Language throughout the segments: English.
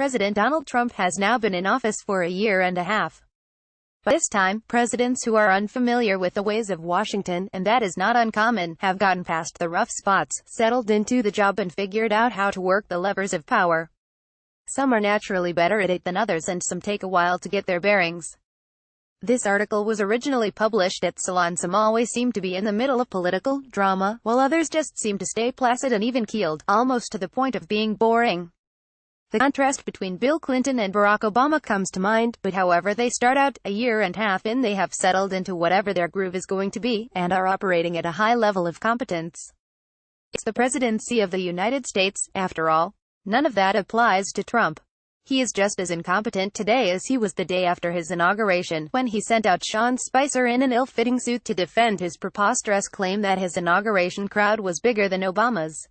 President Donald Trump has now been in office for a year and a half. By this time, presidents who are unfamiliar with the ways of Washington, and that is not uncommon, have gotten past the rough spots, settled into the job and figured out how to work the levers of power. Some are naturally better at it than others, and some take a while to get their bearings. This article was originally published at Salon. Some always seem to be in the middle of political drama, while others just seem to stay placid and even-keeled, almost to the point of being boring. The contrast between Bill Clinton and Barack Obama comes to mind, but however they start out, a year and a half in they have settled into whatever their groove is going to be, and are operating at a high level of competence. It's the presidency of the United States, after all. None of that applies to Trump. He is just as incompetent today as he was the day after his inauguration, when he sent out Sean Spicer in an ill-fitting suit to defend his preposterous claim that his inauguration crowd was bigger than Obama's.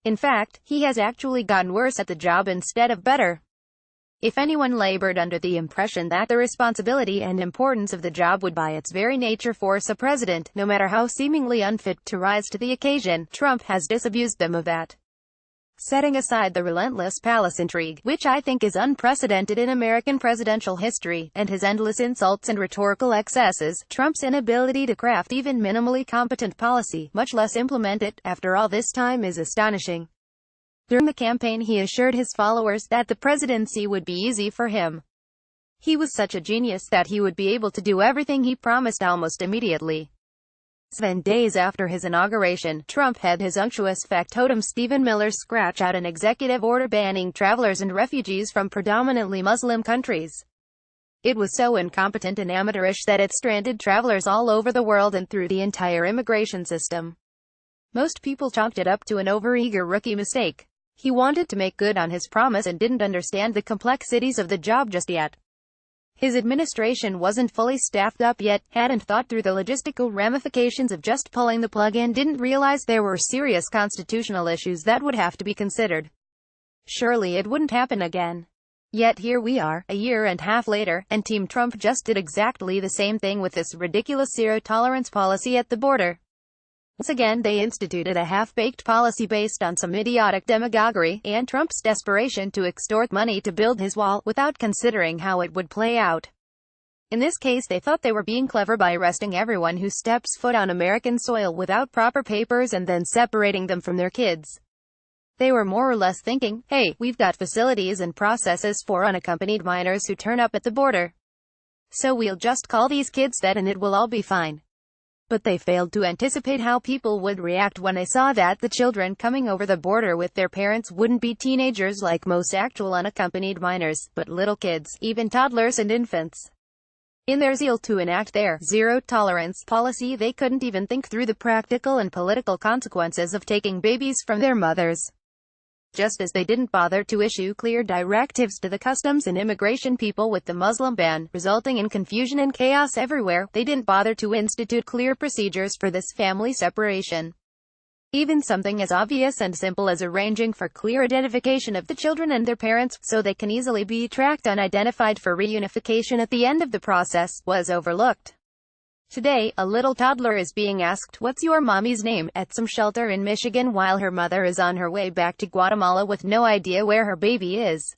In fact, he has actually gotten worse at the job instead of better. If anyone labored under the impression that the responsibility and importance of the job would by its very nature force a president, no matter how seemingly unfit, to rise to the occasion, Trump has disabused them of that. Setting aside the relentless palace intrigue, which I think is unprecedented in American presidential history, and his endless insults and rhetorical excesses, Trump's inability to craft even minimally competent policy, much less implement it, after all this time is astonishing. During the campaign he assured his followers that the presidency would be easy for him. He was such a genius that he would be able to do everything he promised almost immediately. 7 days after his inauguration, Trump had his unctuous factotum Stephen Miller scratch out an executive order banning travelers and refugees from predominantly Muslim countries. It was so incompetent and amateurish that it stranded travelers all over the world and through the entire immigration system. Most people chalked it up to an overeager rookie mistake. He wanted to make good on his promise and didn't understand the complexities of the job just yet. His administration wasn't fully staffed up yet, hadn't thought through the logistical ramifications of just pulling the plug, and didn't realize there were serious constitutional issues that would have to be considered. Surely it wouldn't happen again. Yet here we are, a year and a half later, and Team Trump just did exactly the same thing with this ridiculous zero-tolerance policy at the border. Once again they instituted a half-baked policy based on some idiotic demagoguery, and Trump's desperation to extort money to build his wall, without considering how it would play out. In this case they thought they were being clever by arresting everyone who steps foot on American soil without proper papers and then separating them from their kids. They were more or less thinking, hey, we've got facilities and processes for unaccompanied minors who turn up at the border. So we'll just call these kids that and it will all be fine. But they failed to anticipate how people would react when they saw that the children coming over the border with their parents wouldn't be teenagers like most actual unaccompanied minors, but little kids, even toddlers and infants. In their zeal to enact their zero-tolerance policy, they couldn't even think through the practical and political consequences of taking babies from their mothers. Just as they didn't bother to issue clear directives to the customs and immigration people with the Muslim ban, resulting in confusion and chaos everywhere, they didn't bother to institute clear procedures for this family separation. Even something as obvious and simple as arranging for clear identification of the children and their parents, so they can easily be tracked and identified for reunification at the end of the process, was overlooked. Today, a little toddler is being asked, "What's your mommy's name?" at some shelter in Michigan while her mother is on her way back to Guatemala with no idea where her baby is.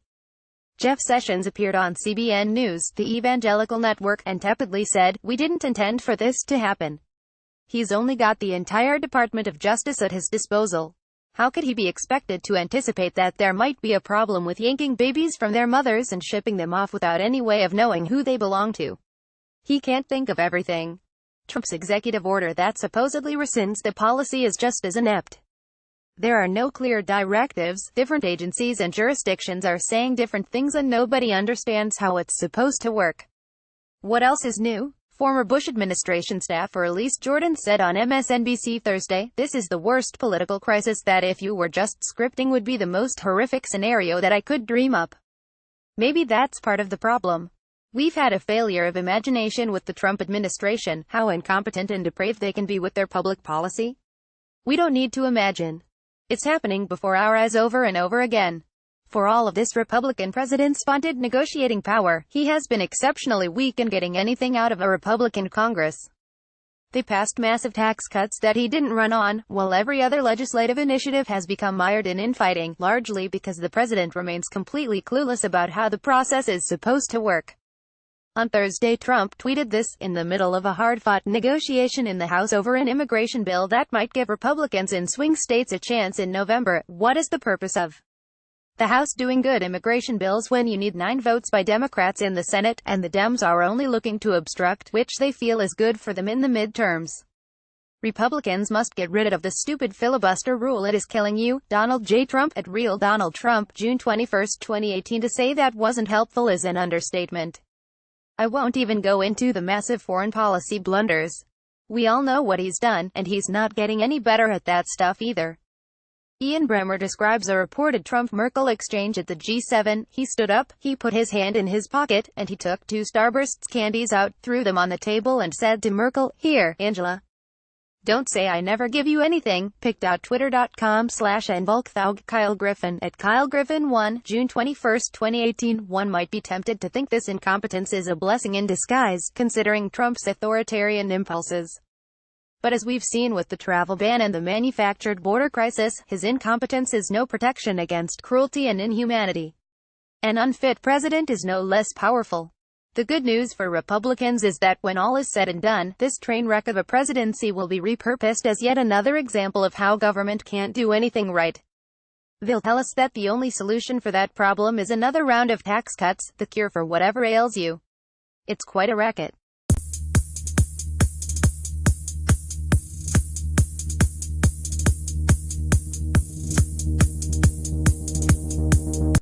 Jeff Sessions appeared on CBN News, the evangelical network, and tepidly said, "We didn't intend for this to happen." He's only got the entire Department of Justice at his disposal. How could he be expected to anticipate that there might be a problem with yanking babies from their mothers and shipping them off without any way of knowing who they belong to? He can't think of everything. Trump's executive order that supposedly rescinds the policy is just as inept. There are no clear directives, different agencies and jurisdictions are saying different things and nobody understands how it's supposed to work. What else is new? Former Bush administration staffer Elise Jordan said on MSNBC Thursday, "This is the worst political crisis that if you were just scripting would be the most horrific scenario that I could dream up." Maybe that's part of the problem. We've had a failure of imagination with the Trump administration, how incompetent and depraved they can be with their public policy. We don't need to imagine. It's happening before our eyes over and over again. For all of this Republican president's vaunted negotiating power, he has been exceptionally weak in getting anything out of a Republican Congress. They passed massive tax cuts that he didn't run on, while every other legislative initiative has become mired in infighting, largely because the president remains completely clueless about how the process is supposed to work. On Thursday, Trump tweeted this, in the middle of a hard-fought negotiation in the House over an immigration bill that might give Republicans in swing states a chance in November. What is the purpose of the House doing good immigration bills when you need 9 votes by Democrats in the Senate, and the Dems are only looking to obstruct, which they feel is good for them in the midterms? Republicans must get rid of the stupid filibuster rule. It is killing you. Donald J. Trump at Real Donald Trump, June 21, 2018. To say that wasn't helpful is an understatement. I won't even go into the massive foreign policy blunders. We all know what he's done, and he's not getting any better at that stuff either. Ian Bremmer describes a reported Trump-Merkel exchange at the G7. He stood up, he put his hand in his pocket, and he took 2 Starbursts candies out, threw them on the table and said to Merkel, "Here, Angela. Don't say I never give you anything." Pic.twitter.com/nvolkthaug. Kyle Griffin at KyleGriffin1, June 21, 2018. One might be tempted to think this incompetence is a blessing in disguise, considering Trump's authoritarian impulses. But as we've seen with the travel ban and the manufactured border crisis, his incompetence is no protection against cruelty and inhumanity. An unfit president is no less powerful. The good news for Republicans is that when all is said and done, this train wreck of a presidency will be repurposed as yet another example of how government can't do anything right. They'll tell us that the only solution for that problem is another round of tax cuts, the cure for whatever ails you. It's quite a racket.